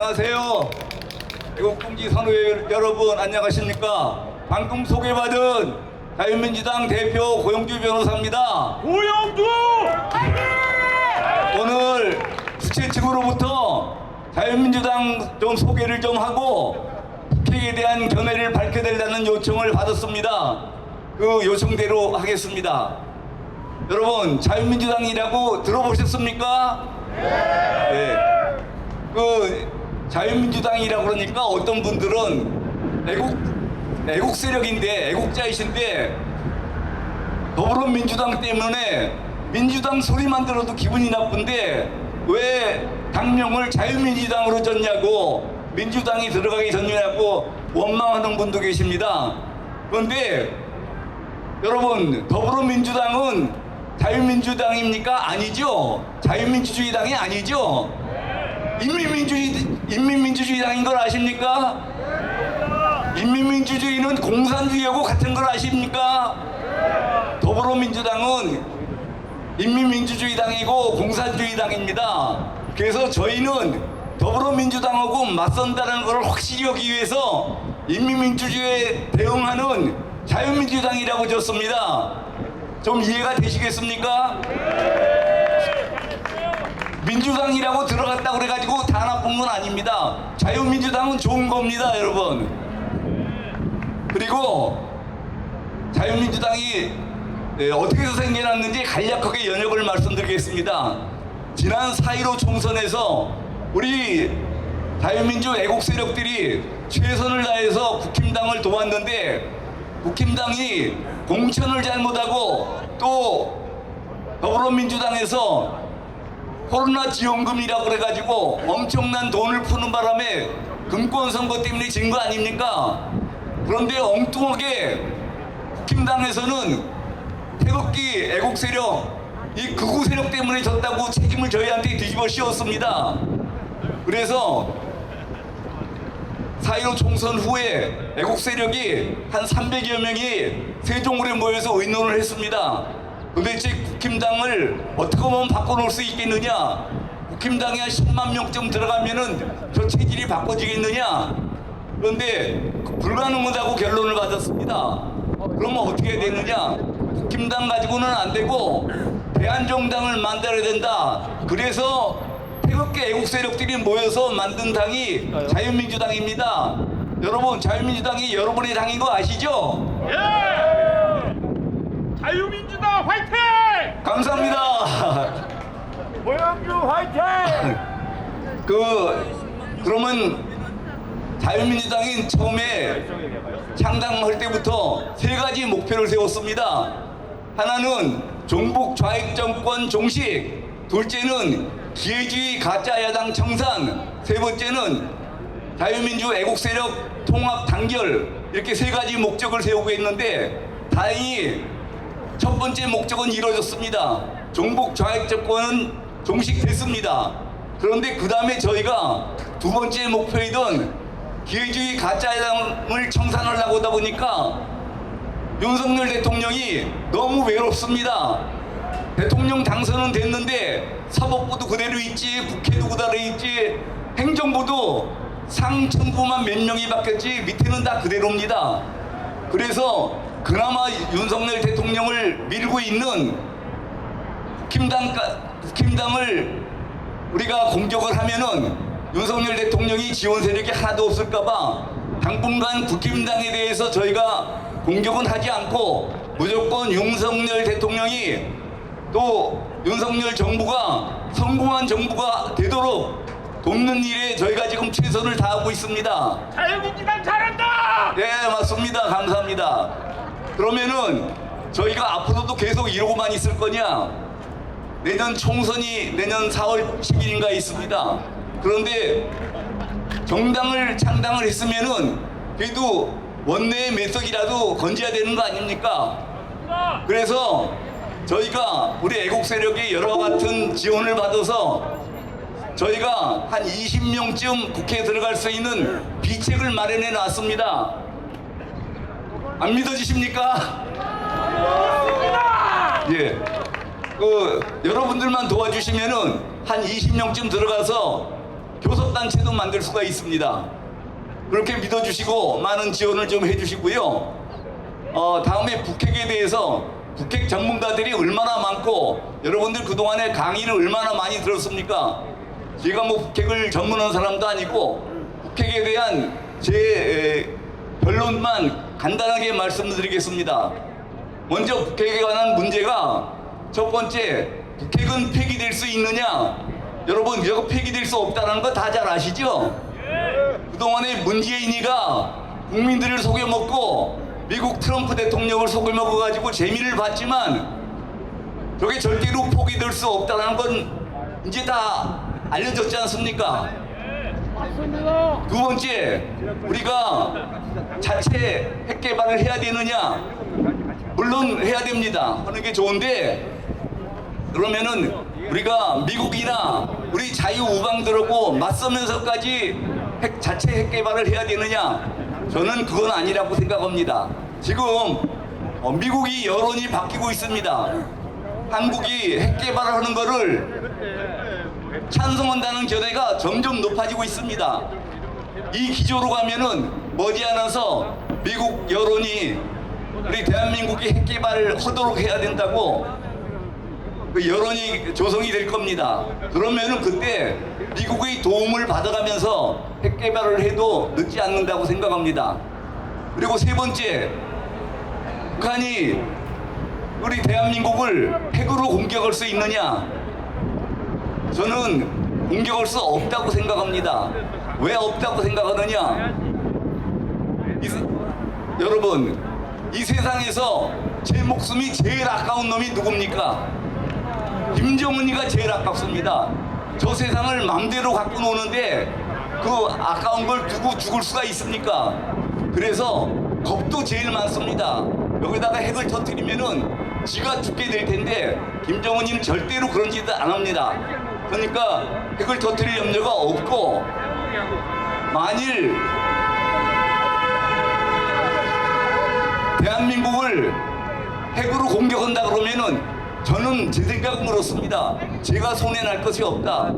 안녕하세요. 애국봉지 선후회 여러분 안녕하십니까? 방금 소개받은 자유민주당 대표 고영주 변호사입니다. 고영주! 오늘 수채 측으로부터 자유민주당 좀 소개를 좀 하고 국회에 대한 견해를 밝혀달라는 요청을 받았습니다. 그 요청대로 하겠습니다. 여러분, 자유민주당이라고 들어보셨습니까? 네. 자유민주당이라고 그러니까 어떤 분들은 애국 세력인데, 애국자이신데 더불어민주당 때문에 민주당 소리만 들어도 기분이 나쁜데 왜 당명을 자유민주당으로 졌냐고, 민주당이 들어가기 전이냐고 원망하는 분도 계십니다. 그런데 여러분, 더불어민주당은 자유민주당입니까? 아니죠. 자유민주주의당이 아니죠. 인민민주주의당인 걸 아십니까? 인민민주주의는 공산주의하고 같은 걸 아십니까? 더불어민주당은 인민민주주의당이고 공산주의당입니다. 그래서 저희는 더불어민주당하고 맞선다는 걸 확실히 하기 위해서 인민민주주의에 대응하는 자유민주당이라고 졌습니다. 좀 이해가 되시겠습니까? 민주당이라고 들어갔다고 그래가지고 다 나쁜 건 아닙니다. 자유민주당은 좋은 겁니다, 여러분. 그리고 자유민주당이 어떻게 해서 생겨났는지 간략하게 연역을 말씀드리겠습니다. 지난 4.15 총선에서 우리 자유민주 애국 세력들이 최선을 다해서 국힘당을 도왔는데 국힘당이 공천을 잘못하고 또 더불어민주당에서 코로나 지원금이라고 그래가지고 엄청난 돈을 푸는 바람에 금권 선거 때문에 진 거 아닙니까? 그런데 엉뚱하게 국힘당에서는 태극기 애국 세력, 이 극우 세력 때문에 졌다고 책임을 저희한테 뒤집어 씌웠습니다. 그래서 4.15 총선 후에 애국 세력이 한 300여 명이 세종을에 모여서 의논을 했습니다. 도대체 국힘당을 어떻게 하면 바꿔놓을 수 있겠느냐? 국힘당이 한 10만 명쯤 들어가면은 저 체질이 바꿔지겠느냐? 그런데 불가능하다고 결론을 받았습니다. 그러면 어떻게 해야 되느냐? 국힘당 가지고는 안 되고 대한정당을 만들어야 된다. 그래서 태극기 애국 세력들이 모여서 만든 당이 자유민주당입니다. 여러분, 자유민주당이 여러분의 당인 거 아시죠? 예! 자유민주당 화이팅! 감사합니다. 고영주 화이팅! 그러면 자유민주당이 처음에 창당할 때부터 세 가지 목표를 세웠습니다. 하나는 종북 좌익 정권 종식, 둘째는 기회주의 가짜 야당 청산, 세 번째는 자유민주 애국 세력 통합 단결, 이렇게 세 가지 목적을 세우고 있는데 다행히 첫 번째 목적은 이루어졌습니다. 종북 좌익 정권은 종식됐습니다. 그런데 그 다음에 저희가 두 번째 목표이던 기회주의 가짜야당을 청산하려고 하다 보니까 윤석열 대통령이 너무 외롭습니다. 대통령 당선은 됐는데 사법부도 그대로 있지, 국회도 그대로 있지, 행정부도 상층부만 몇 명이 바뀌었지 밑에는 다 그대로입니다. 그래서 그나마 윤석열 대통령을 밀고 있는 국힘당을 우리가 공격을 하면은 윤석열 대통령이 지원 세력이 하나도 없을까봐 당분간 국힘당에 대해서 저희가 공격은 하지 않고 무조건 윤석열 대통령이 또 윤석열 정부가 성공한 정부가 되도록 돕는 일에 저희가 지금 최선을 다하고 있습니다. 자유민주당 잘한다! 네, 맞습니다. 감사합니다. 그러면은 저희가 앞으로도 계속 이러고만 있을 거냐? 내년 총선이 내년 4월 10일인가 있습니다. 그런데 정당을 창당을 했으면은 그래도 원내의 몇 석이라도 건져야 되는 거 아닙니까? 그래서 저희가 우리 애국 세력의 여러 같은 지원을 받아서 저희가 한 20명쯤 국회에 들어갈 수 있는 비책을 마련해 놨습니다. 안 믿어지십니까? 예. 여러분들만 도와주시면은 한 20명쯤 들어가서 교섭단체도 만들 수가 있습니다. 그렇게 믿어주시고 많은 지원을 좀 해주시고요. 다음에 북핵에 대해서 북핵 전문가들이 얼마나 많고 여러분들 그동안에 강의를 얼마나 많이 들었습니까? 제가 뭐 북핵을 전문한 사람도 아니고 북핵에 대한 제 결론만 간단하게 말씀드리겠습니다. 먼저 북핵에 관한 문제가 첫 번째, 북핵은 폐기될 수 있느냐? 여러분 이거 폐기될 수 없다는 거 다 잘 아시죠? 그동안에 문재인이가 국민들을 속여먹고 미국 트럼프 대통령을 속여먹어가지고 재미를 봤지만 저게 절대로 포기될 수 없다는 건 이제 다 알려졌지 않습니까? 두 번째, 우리가 자체 핵 개발을 해야 되느냐? 물론 해야 됩니다. 하는 게 좋은데 그러면은 우리가 미국이나 우리 자유우방들하고 맞서면서까지 자체 핵 개발을 해야 되느냐? 저는 그건 아니라고 생각합니다. 지금 미국이 여론이 바뀌고 있습니다. 한국이 핵 개발을 하는 거를 찬성한다는 견해가 점점 높아지고 있습니다. 이 기조로 가면은 머지않아서 미국 여론이 우리 대한민국이 핵 개발을 하도록 해야 된다고 그 여론이 조성이 될 겁니다. 그러면은 그때 미국의 도움을 받아가면서 핵 개발을 해도 늦지 않는다고 생각합니다. 그리고 세 번째, 북한이 우리 대한민국을 핵으로 공격할 수 있느냐? 저는 공격할 수 없다고 생각합니다. 왜 없다고 생각하느냐? 여러분, 이 세상에서 제 목숨이 제일 아까운 놈이 누굽니까? 김정은이가 제일 아깝습니다. 저 세상을 맘대로 갖고 노는데 그 아까운 걸 두고 죽을 수가 있습니까? 그래서 겁도 제일 많습니다. 여기다가 핵을 터뜨리면은 지가 죽게 될 텐데 김정은이는 절대로 그런 짓을 안 합니다. 그러니까 핵을 터뜨릴 염려가 없고, 만일 대한민국을 핵으로 공격한다 그러면은 저는 제 생각은 그렇습니다. 제가 손해날 것이 없다.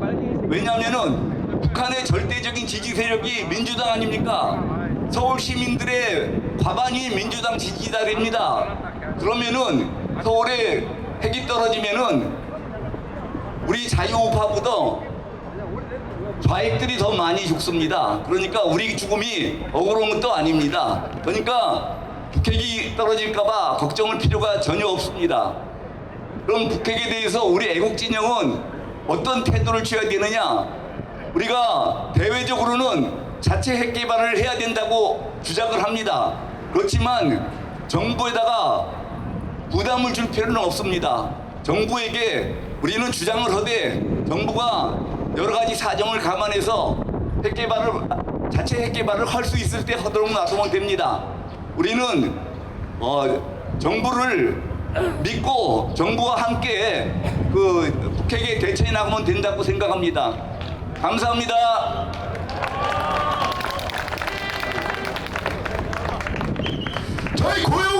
왜냐하면은 북한의 절대적인 지지 세력이 민주당 아닙니까? 서울 시민들의 과반이 민주당 지지자입니다. 그러면은 서울에 핵이 떨어지면은 우리 자유우파보다 좌익들이 더 많이 죽습니다. 그러니까 우리 죽음이 억울한 것도 아닙니다. 그러니까 북핵이 떨어질까봐 걱정할 필요가 전혀 없습니다. 그럼 북핵에 대해서 우리 애국진영은 어떤 태도를 취해야 되느냐? 우리가 대외적으로는 자체 핵 개발을 해야 된다고 주장을 합니다. 그렇지만 정부에다가 부담을 줄 필요는 없습니다. 정부에게 우리는 주장을 하되 정부가 여러 가지 사정을 감안해서 핵 개발을, 자체 핵 개발을 할 수 있을 때 하도록 놔두면 됩니다. 우리는 정부를 믿고 정부와 함께 그 북핵에 대처해 나가면 된다고 생각합니다. 감사합니다. 저희 고용